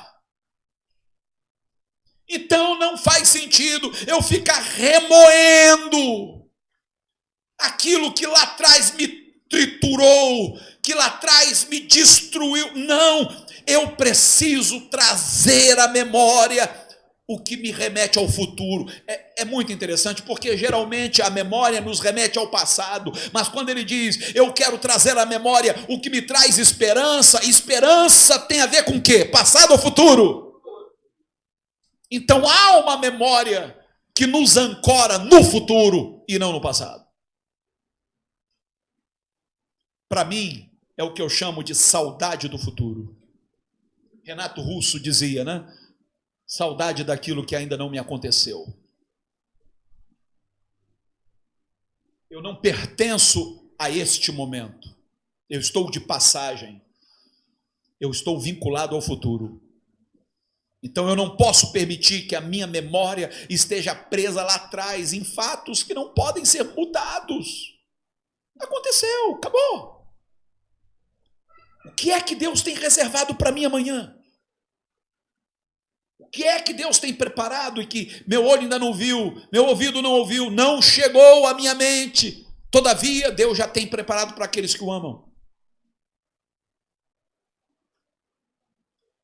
Então não faz sentido eu ficar remoendo aquilo que lá atrás me triturou, que lá atrás me destruiu. Não, eu preciso trazer à memória o que me remete ao futuro. É muito interessante, porque geralmente a memória nos remete ao passado, mas quando ele diz: eu quero trazer à memória o que me traz esperança, esperança tem a ver com o quê? Passado ou futuro? Então há uma memória que nos ancora no futuro e não no passado. Para mim, é o que eu chamo de saudade do futuro. Renato Russo dizia, né? Saudade daquilo que ainda não me aconteceu. Eu não pertenço a este momento. Eu estou de passagem. Eu estou vinculado ao futuro. Então eu não posso permitir que a minha memória esteja presa lá atrás em fatos que não podem ser mudados. Aconteceu, acabou. O que é que Deus tem reservado para mim amanhã? O que é que Deus tem preparado e que meu olho ainda não viu, meu ouvido não ouviu, não chegou à minha mente? Todavia, Deus já tem preparado para aqueles que o amam.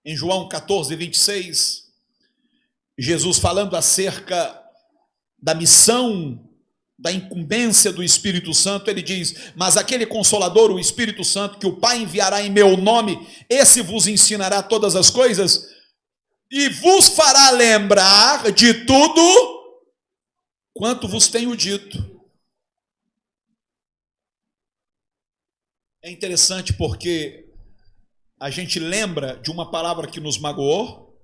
Em João 14, 26, Jesus falando acerca da missão, da incumbência do Espírito Santo, ele diz: mas aquele Consolador, o Espírito Santo, que o Pai enviará em meu nome, esse vos ensinará todas as coisas e vos fará lembrar de tudo quanto vos tenho dito. É interessante porque a gente lembra de uma palavra que nos magoou,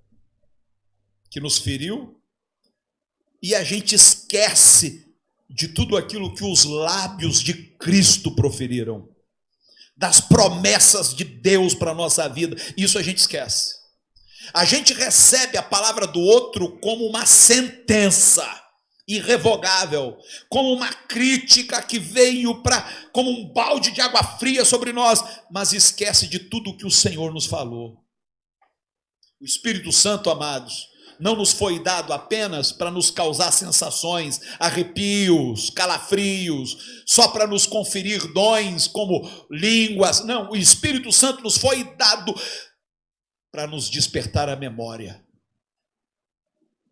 que nos feriu, e a gente esquece de tudo aquilo que os lábios de Cristo proferiram, das promessas de Deus para a nossa vida. Isso a gente esquece. A gente recebe a palavra do outro como uma sentença irrevogável, como uma crítica que veio como um balde de água fria sobre nós, mas esquece de tudo que o Senhor nos falou. O Espírito Santo, amados, não nos foi dado apenas para nos causar sensações, arrepios, calafrios, só para nos conferir dons como línguas. Não, o Espírito Santo nos foi dado para nos despertar a memória,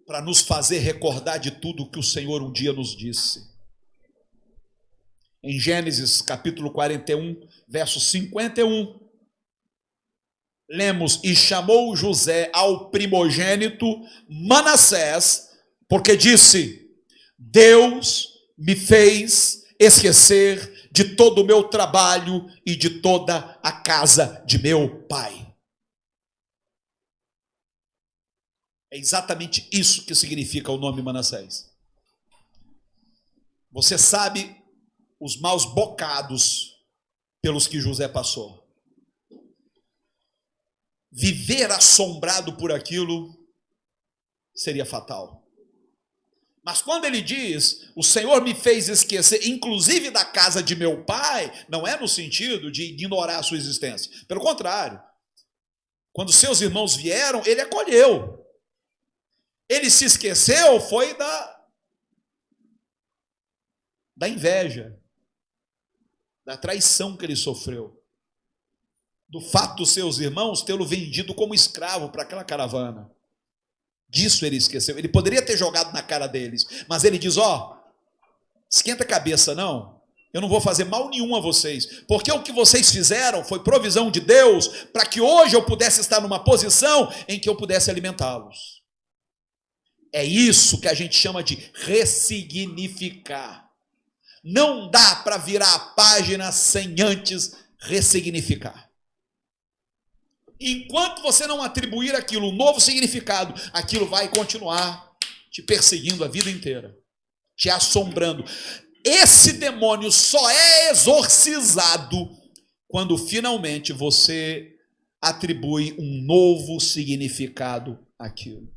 para nos fazer recordar de tudo que o Senhor um dia nos disse. Em Gênesis capítulo 41, verso 51, lemos: e chamou José ao primogênito Manassés, porque disse: Deus me fez esquecer de todo o meu trabalho e de toda a casa de meu pai. É exatamente isso que significa o nome Manassés. Você sabe os maus bocados pelos que José passou. Viver assombrado por aquilo seria fatal. Mas quando ele diz: o Senhor me fez esquecer, inclusive da casa de meu pai, não é no sentido de ignorar a sua existência. Pelo contrário, quando seus irmãos vieram, ele acolheu. Ele se esqueceu foi da inveja, da traição que ele sofreu, do fato dos seus irmãos tê-lo vendido como escravo para aquela caravana. Disso ele esqueceu. Ele poderia ter jogado na cara deles, mas ele diz: esquenta a cabeça não, eu não vou fazer mal nenhum a vocês, porque o que vocês fizeram foi provisão de Deus, para que hoje eu pudesse estar numa posição em que eu pudesse alimentá-los. É isso que a gente chama de ressignificar. Não dá para virar a página sem antes ressignificar. Enquanto você não atribuir aquilo um novo significado, aquilo vai continuar te perseguindo a vida inteira, te assombrando. Esse demônio só é exorcizado quando finalmente você atribui um novo significado àquilo.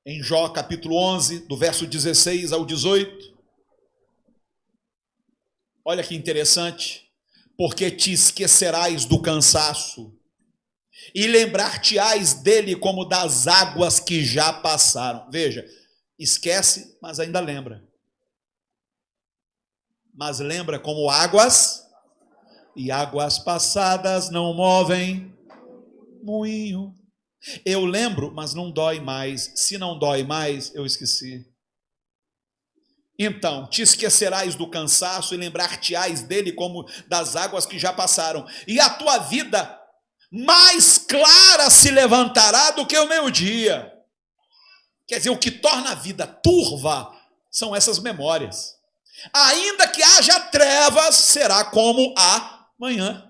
Em Jó capítulo 11, do verso 16 ao 18, olha que interessante: porque te esquecerás do cansaço, e lembrar-te-ás dele como das águas que já passaram. Veja, esquece, mas ainda lembra. Mas lembra como águas, e águas passadas não movem moinho. Eu lembro, mas não dói mais. Se não dói mais, eu esqueci. Então, te esquecerás do cansaço e lembrar-te-ás dele como das águas que já passaram. E a tua vida mais clara se levantará do que o meio-dia. Quer dizer, o que torna a vida turva são essas memórias. Ainda que haja trevas, será como amanhã.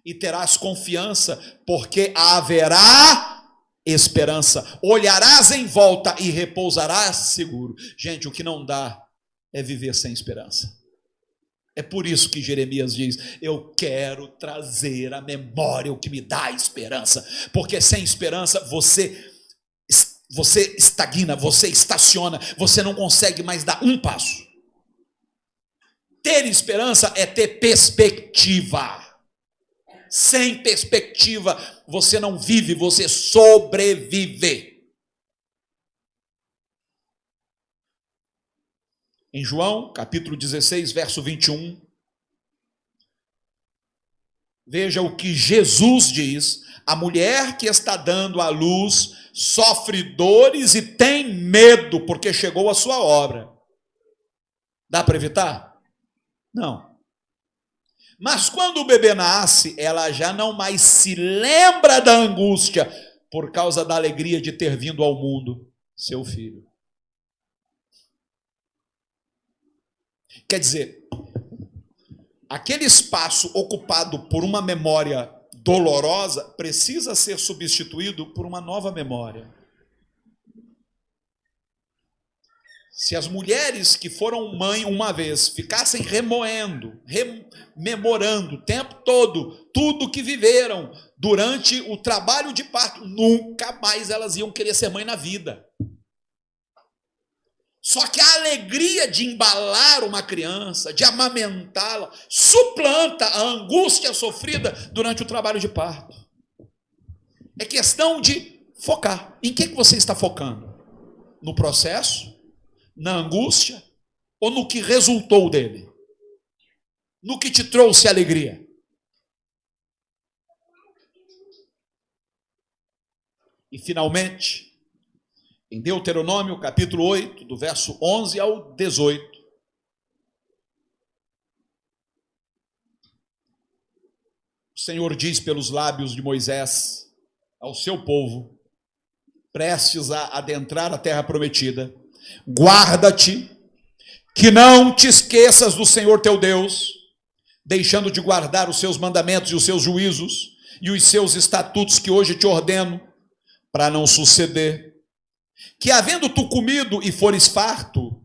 E terás confiança, porque haverá esperança. Olharás em volta e repousarás seguro. Gente, o que não dá é viver sem esperança. É por isso que Jeremias diz: eu quero trazer à memória o que me dá esperança. Porque sem esperança você estagna, você estaciona, você não consegue mais dar um passo. Ter esperança é ter perspectiva. Sem perspectiva, você não vive, você sobrevive. Em João, capítulo 16, verso 21, veja o que Jesus diz: a mulher que está dando à luz sofre dores e tem medo, porque chegou a sua hora. Dá para evitar? Não. Mas quando o bebê nasce, ela já não mais se lembra da angústia por causa da alegria de ter vindo ao mundo seu filho. Quer dizer, aquele espaço ocupado por uma memória dolorosa precisa ser substituído por uma nova memória. Se as mulheres que foram mãe uma vez ficassem rememorando o tempo todo tudo que viveram durante o trabalho de parto, nunca mais elas iam querer ser mãe na vida. Só que a alegria de embalar uma criança, de amamentá-la, suplanta a angústia sofrida durante o trabalho de parto. É questão de focar. Em que você está focando? No processo? Na angústia? Ou no que resultou dele? No que te trouxe alegria? E finalmente, em Deuteronômio, capítulo 8, do verso 11 ao 18. O Senhor diz pelos lábios de Moisés ao seu povo, prestes a adentrar a terra prometida: guarda-te, que não te esqueças do Senhor teu Deus, deixando de guardar os seus mandamentos e os seus juízos e os seus estatutos que hoje te ordeno, para não suceder que, havendo tu comido e fores farto,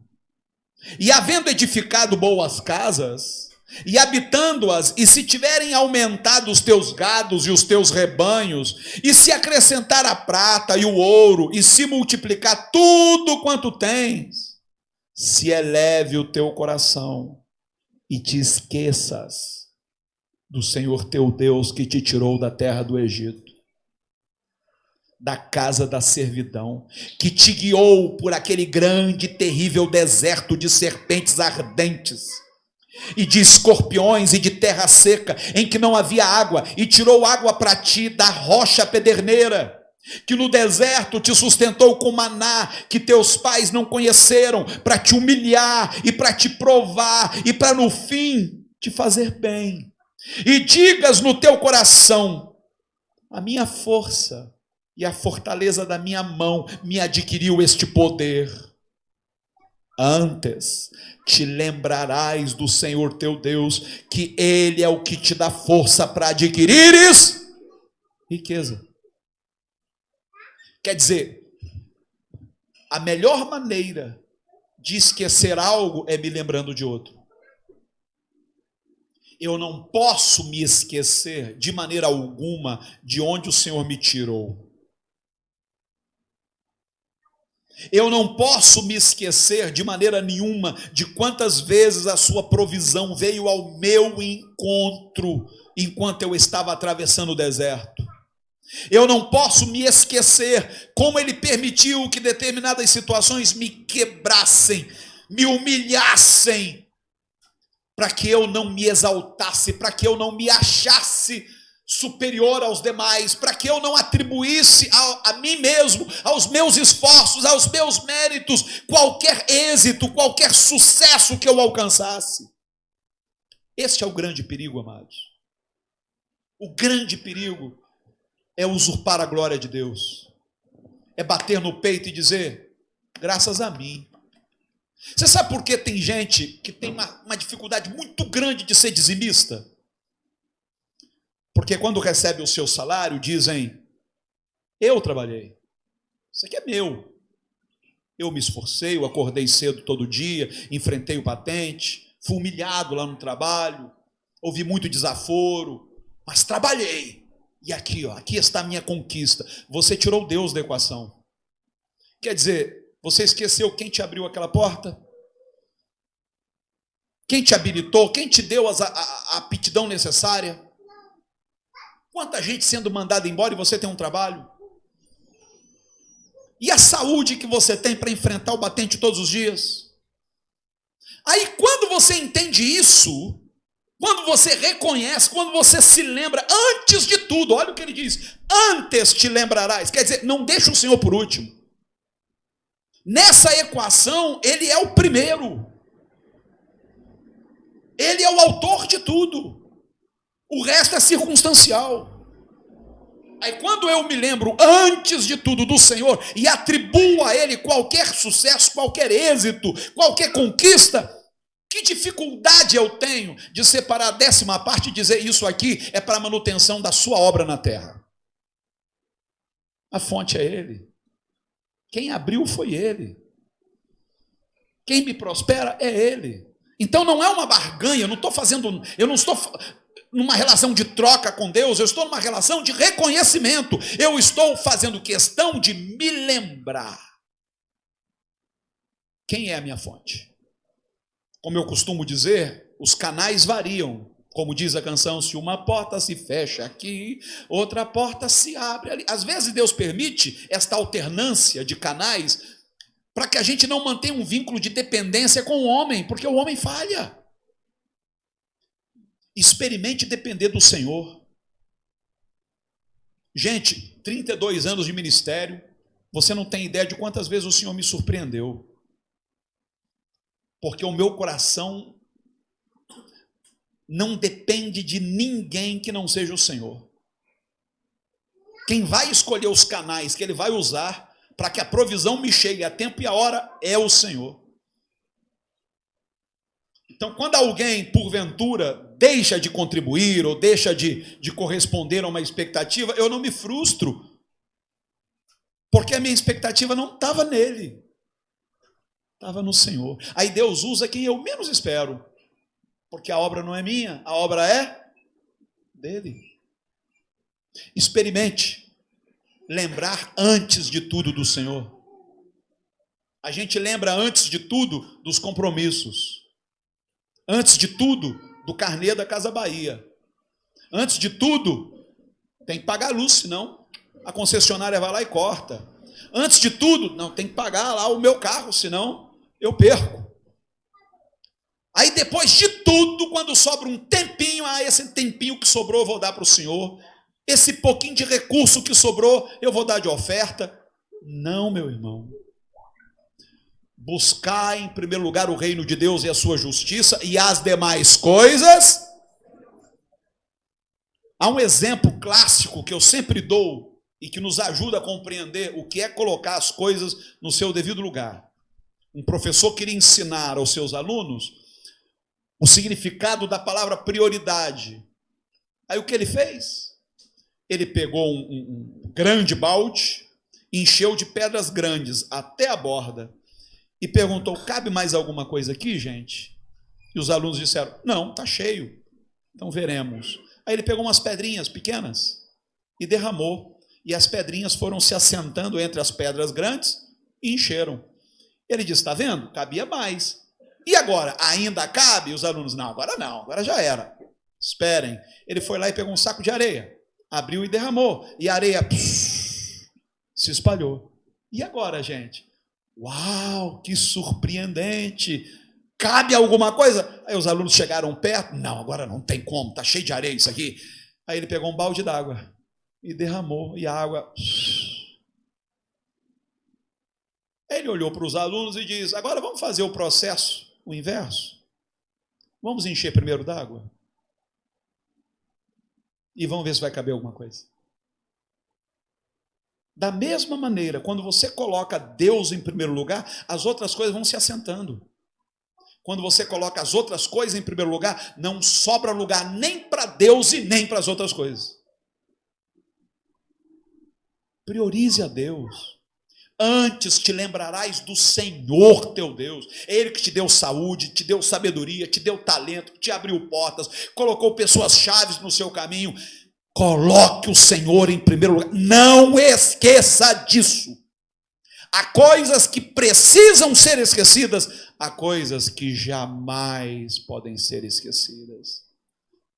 e havendo edificado boas casas, e habitando-as, e se tiverem aumentado os teus gados e os teus rebanhos, e se acrescentar a prata e o ouro, e se multiplicar tudo quanto tens, se eleve o teu coração, e te esqueças do Senhor teu Deus que te tirou da terra do Egito, da casa da servidão, que te guiou por aquele grande e terrível deserto de serpentes ardentes, e de escorpiões e de terra seca, em que não havia água, e tirou água para ti da rocha pederneira, que no deserto te sustentou com maná, que teus pais não conheceram, para te humilhar e para te provar, e para no fim te fazer bem. E digas no teu coração: a minha força e a fortaleza da minha mão me adquiriu este poder. Antes te lembrarás do Senhor teu Deus, que Ele é o que te dá força para adquirires riqueza. Quer dizer, a melhor maneira de esquecer algo é me lembrando de outro. Eu não posso me esquecer de maneira alguma de onde o Senhor me tirou. Eu não posso me esquecer de maneira nenhuma de quantas vezes a sua provisão veio ao meu encontro enquanto eu estava atravessando o deserto. Eu não posso me esquecer como Ele permitiu que determinadas situações me quebrassem, me humilhassem, para que eu não me exaltasse, para que eu não me achasse superior aos demais, para que eu não atribuísse a mim mesmo, aos meus esforços, aos meus méritos, qualquer êxito, qualquer sucesso que eu alcançasse. Este é o grande perigo, amados. O grande perigo é usurpar a glória de Deus, é bater no peito e dizer: graças a mim. Você sabe por que tem gente que tem uma dificuldade muito grande de ser dizimista? Porque quando recebe o seu salário, dizem: eu trabalhei, isso aqui é meu. Eu me esforcei, eu acordei cedo todo dia, enfrentei o batente, fui humilhado lá no trabalho, ouvi muito desaforo, mas trabalhei. E aqui, ó, aqui está a minha conquista. Você tirou Deus da equação. Quer dizer, você esqueceu quem te abriu aquela porta? Quem te habilitou? Quem te deu a aptidão necessária? Quanta gente sendo mandada embora e você tem um trabalho? E a saúde que você tem para enfrentar o batente todos os dias? Aí quando você entende isso, quando você reconhece, quando você se lembra, antes de tudo, olha o que ele diz: antes te lembrarás. Quer dizer, não deixa o Senhor por último. Nessa equação, Ele é o primeiro. Ele é o autor de tudo. O resto é circunstancial. Aí quando eu me lembro, antes de tudo, do Senhor e atribuo a Ele qualquer sucesso, qualquer êxito, qualquer conquista, que dificuldade eu tenho de separar a 10ª parte e dizer isso aqui é para a manutenção da sua obra na terra. A fonte é Ele. Quem abriu foi Ele. Quem me prospera é Ele. Então não é uma barganha, eu não estou numa relação de troca com Deus, eu estou numa relação de reconhecimento. Eu estou fazendo questão de me lembrar. Quem é a minha fonte? Como eu costumo dizer, os canais variam. Como diz a canção, se uma porta se fecha aqui, outra porta se abre ali. Às vezes Deus permite esta alternância de canais para que a gente não mantenha um vínculo de dependência com o homem, porque o homem falha. Experimente depender do Senhor. Gente, 32 anos de ministério, você não tem ideia de quantas vezes o Senhor me surpreendeu. Porque o meu coração não depende de ninguém que não seja o Senhor. Quem vai escolher os canais que Ele vai usar para que a provisão me chegue a tempo e a hora é o Senhor. Então, quando alguém, porventura, deixa de contribuir ou deixa de corresponder a uma expectativa, eu não me frustro, porque a minha expectativa não estava nele, estava no Senhor. Aí Deus usa quem eu menos espero, porque a obra não é minha, a obra é dele. Experimente lembrar antes de tudo do Senhor. A gente lembra antes de tudo dos compromissos. Antes de tudo, do carnê da Casa Bahia. Antes de tudo, tem que pagar a luz, senão a concessionária vai lá e corta. Antes de tudo, não, tem que pagar lá o meu carro, senão eu perco. Aí depois de tudo, quando sobra um tempinho, esse tempinho que sobrou eu vou dar para o Senhor. Esse pouquinho de recurso que sobrou eu vou dar de oferta. Não, meu irmão. Buscar em primeiro lugar o reino de Deus e a sua justiça, e as demais coisas. Há um exemplo clássico que eu sempre dou e que nos ajuda a compreender o que é colocar as coisas no seu devido lugar. Um professor queria ensinar aos seus alunos o significado da palavra prioridade. Aí o que ele fez? Ele pegou um grande balde, encheu de pedras grandes até a borda, e perguntou, cabe mais alguma coisa aqui, gente? E os alunos disseram, não, está cheio. Então veremos. Aí ele pegou umas pedrinhas pequenas e derramou. E as pedrinhas foram se assentando entre as pedras grandes e encheram. Ele disse, está vendo? Cabia mais. E agora? Ainda cabe? E os alunos, não, agora já era. Esperem. Ele foi lá e pegou um saco de areia. Abriu e derramou. E a areia se espalhou. E agora, gente? Uau, que surpreendente! Cabe alguma coisa? Aí os alunos chegaram perto. Não, agora não tem como, está cheio de areia isso aqui. Aí ele pegou um balde d'água e derramou, e a água... Ele olhou para os alunos e diz, agora vamos fazer o processo, o inverso. Vamos encher primeiro d'água e vamos ver se vai caber alguma coisa. Da mesma maneira, quando você coloca Deus em primeiro lugar, as outras coisas vão se assentando. Quando você coloca as outras coisas em primeiro lugar, não sobra lugar nem para Deus e nem para as outras coisas. Priorize a Deus. Antes te lembrarás do Senhor teu Deus. É Ele que te deu saúde, te deu sabedoria, te deu talento, te abriu portas, colocou pessoas chaves no seu caminho. Coloque o Senhor em primeiro lugar. Não esqueça disso. Há coisas que precisam ser esquecidas, há coisas que jamais podem ser esquecidas.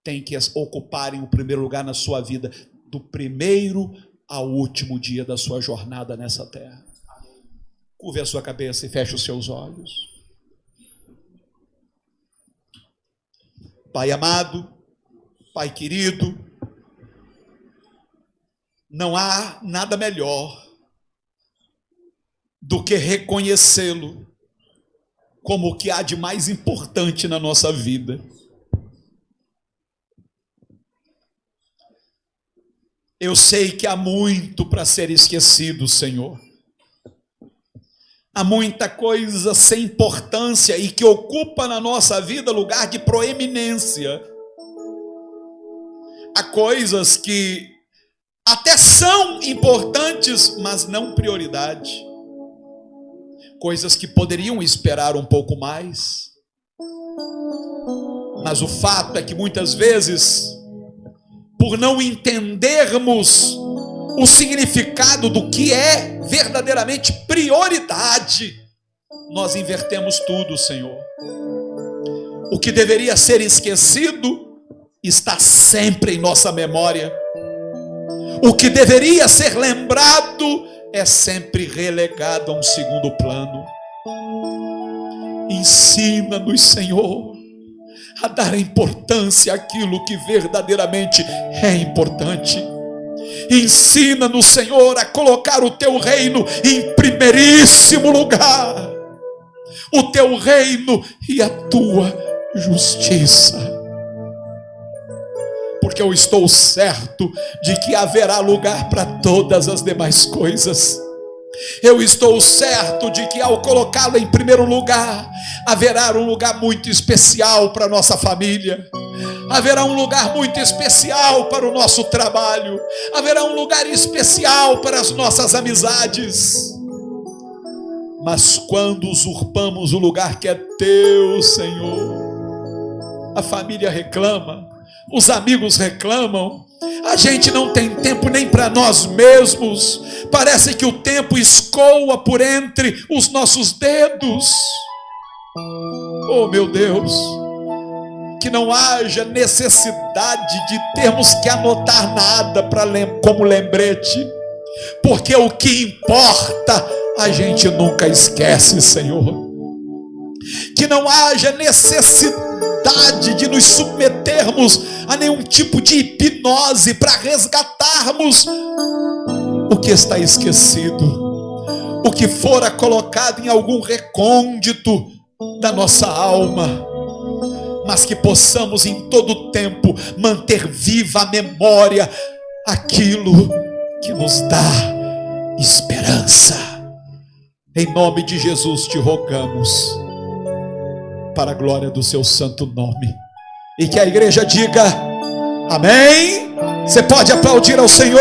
Tem que ocuparem o primeiro lugar na sua vida, do primeiro ao último dia da sua jornada nessa terra. Curve a sua cabeça e feche os seus olhos. Pai amado, Pai querido, não há nada melhor do que reconhecê-lo como o que há de mais importante na nossa vida. Eu sei que há muito para ser esquecido, Senhor. Há muita coisa sem importância e que ocupa na nossa vida lugar de proeminência. Há coisas que até são importantes, mas não prioridade. Coisas que poderiam esperar um pouco mais. Mas o fato é que muitas vezes, por não entendermos o significado do que é verdadeiramente prioridade, nós invertemos tudo, Senhor. O que deveria ser esquecido está sempre em nossa memória. O que deveria ser lembrado é sempre relegado a um segundo plano. Ensina-nos, Senhor, a dar importância àquilo que verdadeiramente é importante. Ensina-nos, Senhor, a colocar o teu reino em primeiríssimo lugar. O teu reino e a tua justiça. Porque eu estou certo de que haverá lugar para todas as demais coisas. Eu estou certo de que ao colocá-lo em primeiro lugar, haverá um lugar muito especial para a nossa família. Haverá um lugar muito especial para o nosso trabalho. Haverá um lugar especial para as nossas amizades. Mas quando usurpamos o lugar que é teu, Senhor, a família reclama, os amigos reclamam, a gente não tem tempo nem para nós mesmos. Parece que o tempo escoa por entre os nossos dedos. Oh, meu Deus, que não haja necessidade de termos que anotar nada como lembrete, porque o que importa a gente nunca esquece, Senhor. Que não haja necessidade de nos submetermos a nenhum tipo de hipnose para resgatarmos o que está esquecido, o que fora colocado em algum recôndito da nossa alma, mas que possamos em todo o tempo manter viva a memória aquilo que nos dá esperança. Em nome de Jesus te rogamos, para a glória do seu santo nome. E que a igreja diga amém. Você pode aplaudir ao Senhor.